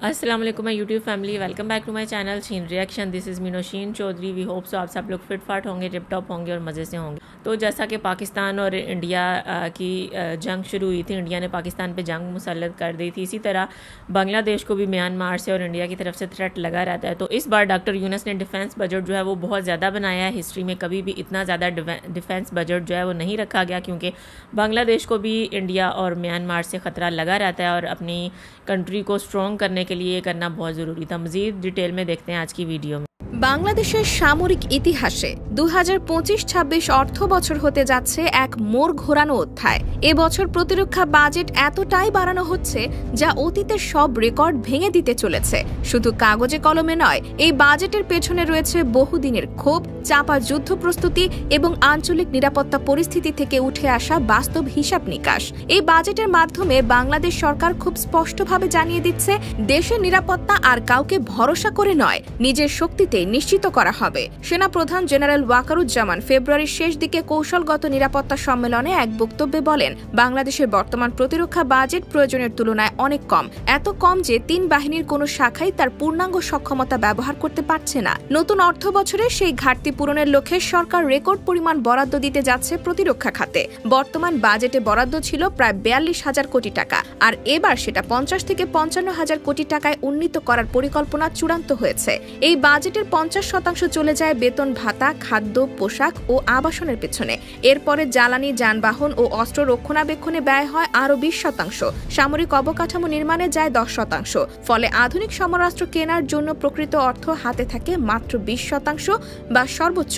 अस्सलाम वालेकुम my YouTube family, welcome back to my channel Sheen reaction. This is Meenosheen Chaudhary. We hope so आप सब लोग फिट फाट होंगे, टिप टॉप होंगे और मज़े से होंगे। तो जैसा कि पाकिस्तान और इंडिया की जंग शुरू हुई थी, इंडिया ने पाकिस्तान पे जंग मुसल्लत कर दी थी, इसी तरह बांग्लादेश को भी म्यांमार से और इंडिया की तरफ से थ्रेट लगा रहता है। तो इस बार डॉक्टर यूनुस ने डिफेंस बजट जो है वो बहुत ज़्यादा बनाया है। हिस्ट्री में कभी भी इतना ज़्यादा डिफेंस बजट जो है वो नहीं रखा गया, क्योंकि बांग्लादेश को भी इंडिया और म्यांमार से ख़तरा लगा रहता है और अपनी कंट्री को स्ट्रॉन्ग करने के लिए करना बहुत ज़रूरी था। मज़ीद डिटेल में देखते हैं आज की वीडियो में। বাংলাদেশের সামরিক ইতিহাসে 2025-26 অর্থ বছর হতে যাচ্ছে এক মোড় ঘোরানো অধ্যায়। এবছর প্রতিরক্ষা বাজেট এতটাই বাড়ানো হচ্ছে যা অতীতের সব রেকর্ড ভেঙে দিতে চলেছে। শুধু কাগজে কলমে নয়, এই বাজেটের পেছনে রয়েছে বহুদিনের ক্ষোভ, চাপা যুদ্ধ প্রস্তুতি এবং আঞ্চলিক নিরাপত্তা পরিস্থিতি থেকে উঠে আসা বাস্তব হিসাব নিকাশ। এই বাজেটের মাধ্যমে বাংলাদেশ সরকার খুব স্পষ্টভাবে জানিয়ে দিচ্ছে, দেশের নিরাপত্তা আর কাউকে ভরসা করে নয়, নিজের শক্তিতে নিশ্চিত করা হবে। সেনা প্রধান জেনারেল ওয়াকারুজ্জামান ফেব্রুয়ারির শেষ দিকে কৌশলগত নিরাপত্তা সম্মেলনে এক বক্তব্যে বলেন, বাংলাদেশের বর্তমান প্রতিরক্ষা বাজেট প্রয়োজনের তুলনায় অনেক কম, এত কম যে তিন বাহিনীর কোনো শাখাই তার পূর্ণাঙ্গ সক্ষমতা ব্যবহার করতে পারছে না। নতুন অর্থ বছরে সেই ঘাটতি পূরণের লক্ষ্যে সরকার রেকর্ড পরিমাণ বরাদ্দ দিতে যাচ্ছে প্রতিরক্ষা খাতে। বর্তমান বাজেটে বরাদ্দ ছিল প্রায় 42,000 কোটি টাকা, আর এবার সেটা 50 থেকে 55,000 কোটি টাকায় উন্নীত করার পরিকল্পনা চূড়ান্ত হয়েছে। এই বাজেটের 50% চলে যায় বেতন ভাতা, খাদ্য, পোশাক ও আবাসনের পেছনে। এরপরে জ্বালানি, যানবাহন ও অস্ত্র রক্ষণাবেক্ষণে ব্যয় হয় আরও 20%। সামরিক অবকাঠামো নির্মাণে যায় 10%। ফলে আধুনিক সমরাস্ত্র কেনার জন্য প্রকৃত অর্থ হাতে থাকে মাত্র 20% বা সর্বোচ্চ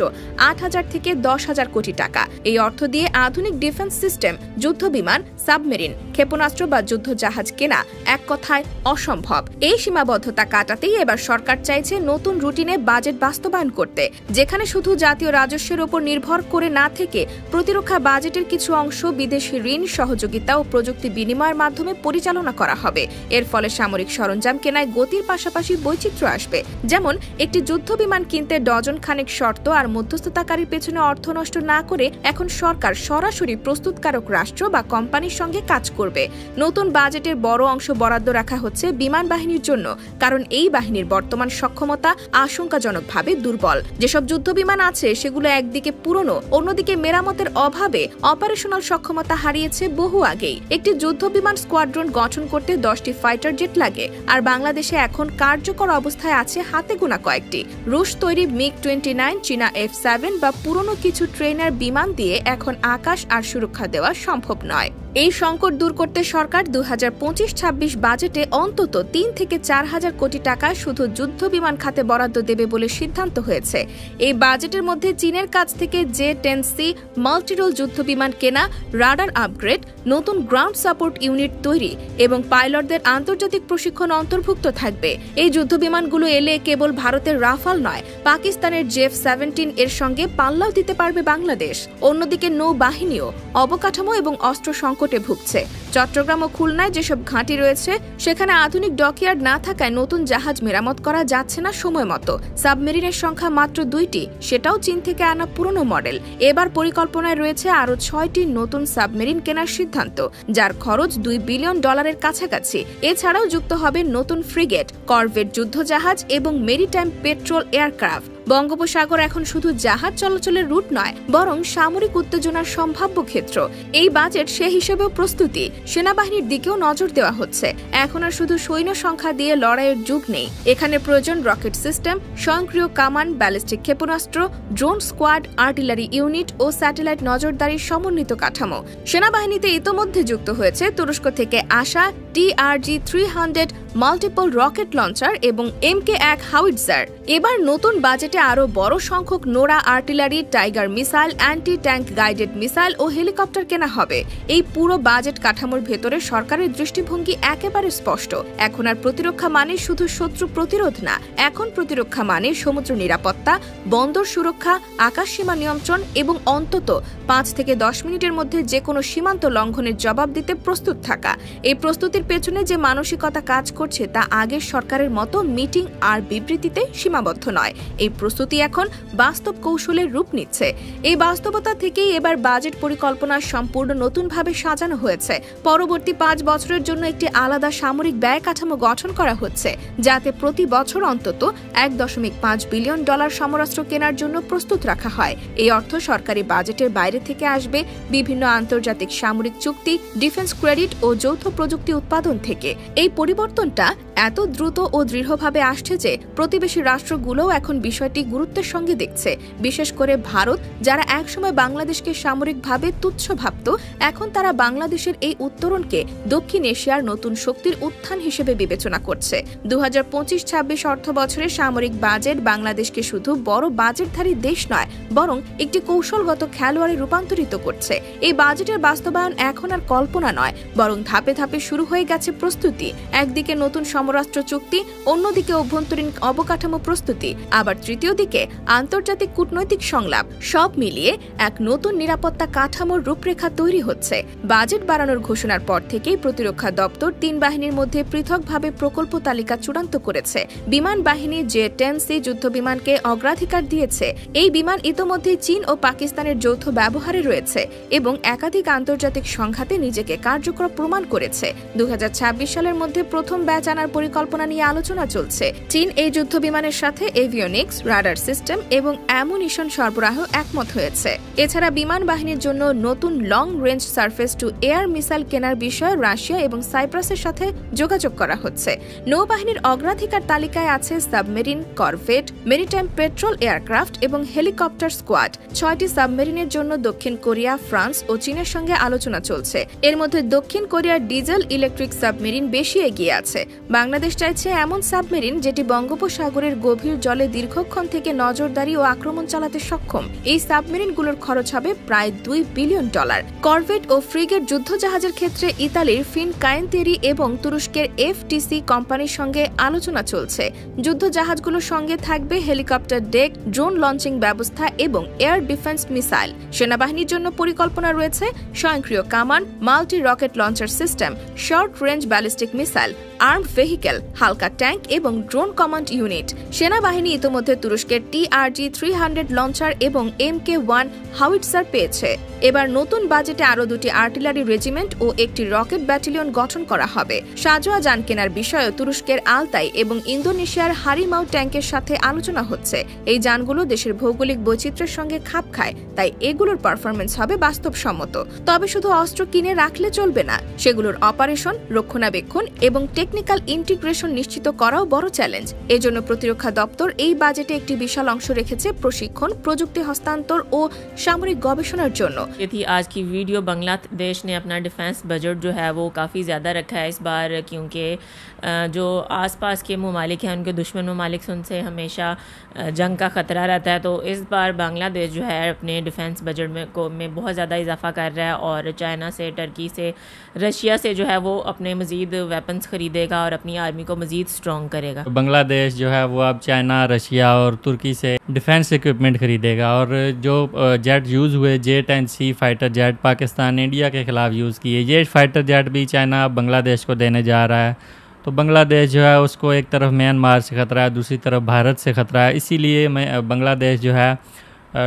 8,000 থেকে 10,000 কোটি টাকা। এই অর্থ দিয়ে আধুনিক ডিফেন্স সিস্টেম, যুদ্ধ বিমান, সাবমেরিন, ক্ষেপণাস্ত্র বা যুদ্ধ জাহাজ কেনা এক কথায় অসম্ভব। এই সীমাবদ্ধতা কাটাতেই এবার সরকার চাইছে নতুন রুটিনে বাজেট বাস্তবায়ন করতে, যেখানে শুধু জাতীয় রাজস্বের উপর নির্ভর করে না থেকে প্রতিরক্ষা বাজেটের কিছু অংশ বিদেশি ঋণ, সহযোগিতা ও প্রযুক্তি বিনিময়ের মাধ্যমে পরিচালনা করা হবে। এর ফলে সামরিক সরঞ্জাম কেনায় গতির পাশাপাশি বৈচিত্র্য আসবে। যেমন একটি যুদ্ধ বিমান কিনতে ডজন খানেক শর্ত আর মধ্যস্থতাকারীর পেছনে অর্থ নষ্ট না করে এখন সরকার সরাসরি প্রস্তুতকারক রাষ্ট্র বা কোম্পানির সঙ্গে কাজ করবে। নতুন বাজেটের বড় অংশ বরাদ্দ রাখা হচ্ছে বিমান বাহিনীর জন্য, কারণ এই বাহিনীর বর্তমান সক্ষমতা আশঙ্কাজনকভাবে দুর্বল। যেসব যুদ্ধ বিমান আছে সেগুলো একদিকে পুরনো, অন্যদিকে মেরামতের অভাবে অপারেশনাল সক্ষমতা হারিয়েছে বহু আগেই। একটি যুদ্ধ বিমান স্কোয়াড্রন গঠন করতে 10টি ফাইটার জেট লাগে, আর বাংলাদেশে এখন কার্যকর অবস্থায় আছে হাতে গোনা কয়েকটি। রুশ তৈরি MiG-29, চীনা F-7 বা পুরনো কিছু ট্রেনার বিমান দিয়ে এখন আকাশ আর সুরক্ষা দেওয়া সম্ভব নয়। এই সংকট দূর করতে সরকার 2025-26 বাজেটে অন্তত 3 থেকে 4,000 কোটি টাকা শুধু যুদ্ধ বিমান খাতে বরাদ্দ দেবে বলে সিদ্ধান্ত হয়েছে। এই বাজেটের মধ্যে চীনের কাছ থেকে J-10C মাল্টিরোল যুদ্ধ বিমান কেনা, রাডার আপগ্রেড, নতুন গ্রাউন্ড সাপোর্ট ইউনিট তৈরি এবং পাইলটদের আন্তর্জাতিক প্রশিক্ষণ অন্তর্ভুক্ত থাকবে। এই যুদ্ধ বিমানগুলো এলে কেবল ভারতের রাফাল নয়, পাকিস্তানের J-17 এর সঙ্গে পাল্লাও দিতে পারবে বাংলাদেশ। অন্যদিকে নৌবাহিনীও অবকাঠামো এবং অস্ত্র সংকটে ভুগছে। চট্টগ্রাম ও খুলনায় যেসব ঘাঁটি রয়েছে সেখানে আধুনিক ডকইয়ার্ড না থাকায় নতুন জাহাজ মেরামত করা যাচ্ছে না সময় মতো। সাবমেরিনের সংখ্যা মাত্র 2টি, সেটাও চীন থেকে আনা পুরনো মডেল। এবার পরিকল্পনায় রয়েছে আরও 6টি নতুন সাবমেরিন কেনার সিদ্ধান্ত, যার খরচ $2 বিলিয়ন কাছাকাছি। এছাড়াও যুক্ত হবে নতুন ফ্রিগেট, করভেট যুদ্ধজাহাজ এবং মেরিটাইম পেট্রোল এয়ারক্রাফট। বঙ্গোপসাগর এখন শুধু জাহাজ চলাচলের রুট নয়, বরং সামরিক উত্তেজনার সম্ভাব্য ক্ষেত্র। এই বাজেট সে হিসেবেও প্রস্তুতি। সেনাবাহিনীর দিকেও নজর দেওয়া হচ্ছে। এখন আর শুধু সৈন্য সংখ্যা দিয়ে লড়াইয়ের যুগ নেই, এখানে প্রয়োজন রকেট সিস্টেম, স্বয়ংক্রিয় কামান, ব্যালিস্টিক ক্ষেপণাস্ত্র, ড্রোন স্কোয়াড, আর্টিলারি ইউনিট ও স্যাটেলাইট নজরদারির সমন্বিত কাঠামো। সেনাবাহিনীতে ইতোমধ্যে যুক্ত হয়েছে তুরস্ক থেকে আসা TRG-300 মাল্টিপল রকেট লঞ্চার এবং MK-1 হাউইটজার। এবার নতুন বাজেটে আরও বড় সংখ্যক Nora artillery, tiger missile, anti tank guided missile ও হেলিকপ্টার কেনা হবে। এই পুরো বাজেট কাঠামোর ভেতরে সরকারের দৃষ্টিভঙ্গি একেবারে স্পষ্ট। এখন আর প্রতিরক্ষা মানে শুধু শত্রু প্রতিরোধ না, এখন প্রতিরক্ষা মানে সমুদ্র নিরাপত্তা, বন্দর সুরক্ষা, আকাশ সীমা নিয়ন্ত্রণ এবং অন্তত 5 থেকে 10 মিনিটের মধ্যে যে কোনো সীমান্ত লঙ্ঘনের জবাব দিতে প্রস্তুত থাকা। এই প্রস্তুতির পেছনে যে মানসিকতা কাজ করছে তা আগের সরকারের মতো মিটিং আর বিবৃতিতে সীমাবদ্ধ নয়। এই প্রস্তুতি এখন বাস্তব কৌশলের রূপ নিচ্ছে। এই বাস্তবতা থেকেই এবার বাজেট পরিকল্পনা সম্পূর্ণ নতুনভাবে সাজানো হয়েছে। পরবর্তী 5 বছরের জন্য একটি আলাদা সামরিক ব্যয় কাঠামো গঠন করা হচ্ছে, যাতে প্রতি বছর অন্তত $1.5 বিলিয়ন সমরাস্ত্র কেনার জন্য প্রস্তুত রাখা হয়। এই অর্থ সরকারি বাজেটের বাইরে থেকে আসবে, বিভিন্ন আন্তর্জাতিক সামরিক চুক্তি, ডিফেন্স ক্রেডিট ও যৌথ প্রযুক্তি উৎপাদন থেকে। এই পরিবর্তনটা এত দ্রুত ও দৃঢ়ভাবে আসছে যে প্রতিবেশী রাষ্ট্রগুলোও এখন বিষয়টি গুরুত্বের সঙ্গে দেখছে। বিশেষ করে ভারত, যারা একসময় বাংলাদেশকে সামরিকভাবে তুচ্ছ ভাবত, এখন তারা বাংলাদেশের এই উত্তরণকে দক্ষিণ এশিয়ার নতুন শক্তির উত্থান হিসেবে বিবেচনা করছে। 2025-26 অর্থ বছরের সামরিক বাজেট বাংলাদেশকে শুধু বড় বাজেটধারী দেশ নয়, বরং একটি কৌশলগত খেলোয়াড়ে রূপান্তরিত করছে। এই বাজেটের বাস্তবায়ন এখন আর কল্পনা নয়, বরং ধাপে ধাপে শুরু হয়ে গেছে প্রস্তুতি। একদিকে নতুন সমরাস্ত্র চুক্তি, অন্যদিকে অভ্যন্তরীণ অবকাঠামো প্রস্তুতি, আবার তৃতীয় দিকে আন্তর্জাতিক কূটনৈতিক সংলাপ। সব মিলিয়ে এক নতুন নিরাপত্তা কাঠামোর রূপরেখা তৈরি হচ্ছে। বাজেট বাড়ানোর ঘোষণার পর থেকেই প্রতিরক্ষা দপ্তর 3 বাহিনীর মধ্যে পৃথকভাবে প্রকল্প তালিকা চূড়ান্ত করেছে। বিমান বাহিনী J-10C যুদ্ধ বিমানকে অগ্রাধিকার দিয়েছে। এই বিমান ইতোমধ্যে চীন ও পাকিস্তানের যৌথ ব্যবহারে রয়েছে এবং একাধিক আন্তর্জাতিক সংঘাতে নিজেকে কার্যকর প্রমাণ করেছে। 2026 সালের মধ্যে প্রথম ব্যাচ আনার পরিকল্পনা নিয়ে আলোচনা চলছে। চীন এই যুদ্ধ বিমানের সাথে এভিওনিক্স, রাডার সিস্টেম এবং অ্যামুনিশন সরবরাহ একমত হয়েছে। এছাড়া বিমান বাহিনীর জন্য নতুন long range surface two air missile কেনার বিষয়ে রাশিয়া এবং সাইপ্রাসের সাথে যোগাযোগ করা হচ্ছে। নৌবাহিনীর অগ্রাধিকার তালিকায় আছে submarine, corvette, maritime patrol aircraft এবং হেলিকপ্টার স্কোয়াড। 6টি সাবমেরিনের জন্য দক্ষিণ কোরিয়া, ফ্রান্স ও চীনের সঙ্গে আলোচনা চলছে। এর মধ্যে দক্ষিণ কোরিয়ার ডিজেল ইলেকট্রিক সাবমেরিন বেশি এগিয়ে আছে। বাংলাদেশ চাইছে এমন সাবমেরিন যেটি বঙ্গোপসাগরের গভীর জলে দীর্ঘক্ষণ থেকে নজরদারি ও আক্রমণ চালাতে সক্ষম। এই সাবমেরিনগুলোর খরচ হবে প্রায় $2 বিলিয়ন। করভেট ও ফ্রিগেট যুদ্ধজাহাজের ক্ষেত্রে ইতালির ফিনকায়েন্তেরি এবং তুরস্কের FTC কোম্পানির সঙ্গে আলোচনা চলছে। যুদ্ধজাহাজগুলোর সঙ্গে থাকবে হেলিকপ্টার ডেক, ড্রোন লঞ্চিং ব্যবস্থা এবং এয়ার ডিফেন্স মিসাইল। সেনাবাহিনীর জন্য পরিকল্পনা রয়েছে স্বয়ংক্রিয় কামান, multi rocket launcher system, short range ballistic missile, armed vehicle, হালকা ট্যাঙ্ক এবং ড্রোন কমান্ড ইউনিট। সেনাবাহিনী ইতোমধ্যে তুরস্কের TRG-300 লঞ্চার এবং MK-1 হাউইটজার পেয়েছে। এবার নতুন বাজেটে আরও 2টি আর্টিলারি রেজিমেন্ট ও একটি রকেট ব্যাটালিয়ন গঠন করা হবে। সাজোয়া যান কেনার বিষয়ে তুরস্কের আলতাই এবং ইন্দোনেশিয়ার হারিমাউ ট্যাঙ্কের সাথে আলোচনা হচ্ছে। এই যানগুলো দেশের ভৌগোলিক বৈচিত্র্যের সঙ্গে খাপ খায়, তাই এগুলোর পারফরমেন্স হবে বাস্তবসম্মত। তবে শুধু অস্ত্র কিনে রাখলে চলবে না, সেগুলোর অপারেশন, রক্ষণাবেক্ষণ এবং টেকনিক্যাল ইন্টিগ্রেশন নিশ্চিত করাও বড় চ্যালেঞ্জ। এজন্য প্রতিরক্ষা দপ্তর এই বাজেটে একটি বিশাল অংশ রেখেছে প্রশিক্ষণ, প্রযুক্তি हस्तांतर और सामरिक गवेषणार জন্য। ये थी आज की वीडियो। बांग्लादेश ने अपना डिफेंस बजट जो है वो काफ़ी ज़्यादा रखा है इस बार, क्योंकि जो आसपास के ममालिक हैं उनके दुश्मन ममालिक से उनसे हमेशा जंग का ख़तरा रहता है। तो इस बार बांग्लादेश जो है अपने डिफेंस बजट में बहुत ज़्यादा इजाफा कर रहा है और चाइना से, टर्की से, रशिया से जो है वो अपने मज़ीद वेपन्स ख़रीदेगा और अपनी आर्मी को मज़ीद स्ट्रॉन्ग करेगा। बांग्लादेश जो है वो अब चाइना, रशिया और तुर्की से डिफेंस इक्विपमेंट ख़रीदेगा और जो जेट यूज़ हुए J-10C फाइटर जेट पाकिस्तान ने इंडिया के ख़िलाफ़ यूज़ किए, ये फाइटर जेट भी चाइना बांग्लादेश को देने जा रहा है। तो बांग्लादेश जो है उसको एक तरफ म्यांमार से ख़तरा है, दूसरी तरफ भारत से ख़तरा है। इसीलिए बांग्लादेश जो है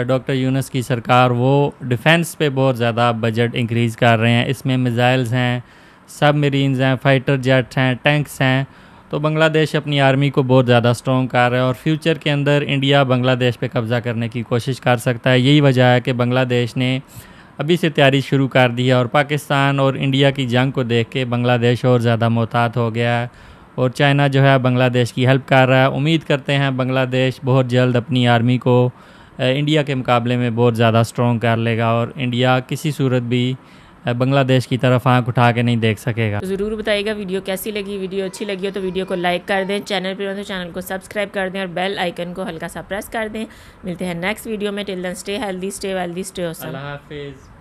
डॉक्टर यूनुस की सरकार वो डिफेंस पे बहुत ज़्यादा बजट इंक्रीज़ कर रहे हैं। इसमें मिसाइल्स हैं, सबमरीन्स हैं, फाइटर जेट्स हैं, टैंक्स हैं। तो बांग्लादेश अपनी आर्मी को बहुत ज़्यादा स्ट्रॉन्ग कर रहा है और फ्यूचर के अंदर इंडिया बांग्लादेश पे कब्ज़ा करने की कोशिश कर सकता है। यही वजह है कि बांग्लादेश ने अभी से तैयारी शुरू कर दी है और पाकिस्तान और इंडिया की जंग को देख के बांग्लादेश और ज़्यादा मोहतात हो गया है और चाइना जो है बांग्लादेश की हेल्प कर रहा है। उम्मीद करते हैं बांग्लादेश बहुत जल्द अपनी आर्मी को इंडिया के मुकाबले में बहुत ज़्यादा स्ट्रॉन्ग कर लेगा और इंडिया किसी सूरत भी बांग्लादेश की तरफ आंख उठा के नहीं देख सकेगा। तो ज़रूर बताइएगा वीडियो कैसी लगी। वीडियो अच्छी लगी हो तो वीडियो को लाइक कर दें, चैनल पर हो तो चैनल को सब्सक्राइब कर दें और बेल आइकन को हल्का सा प्रेस कर दें। मिलते हैं नेक्स्ट वीडियो में। Till then stay healthy, stay wealthy, stay awesome. अल्लाह हाफिज़।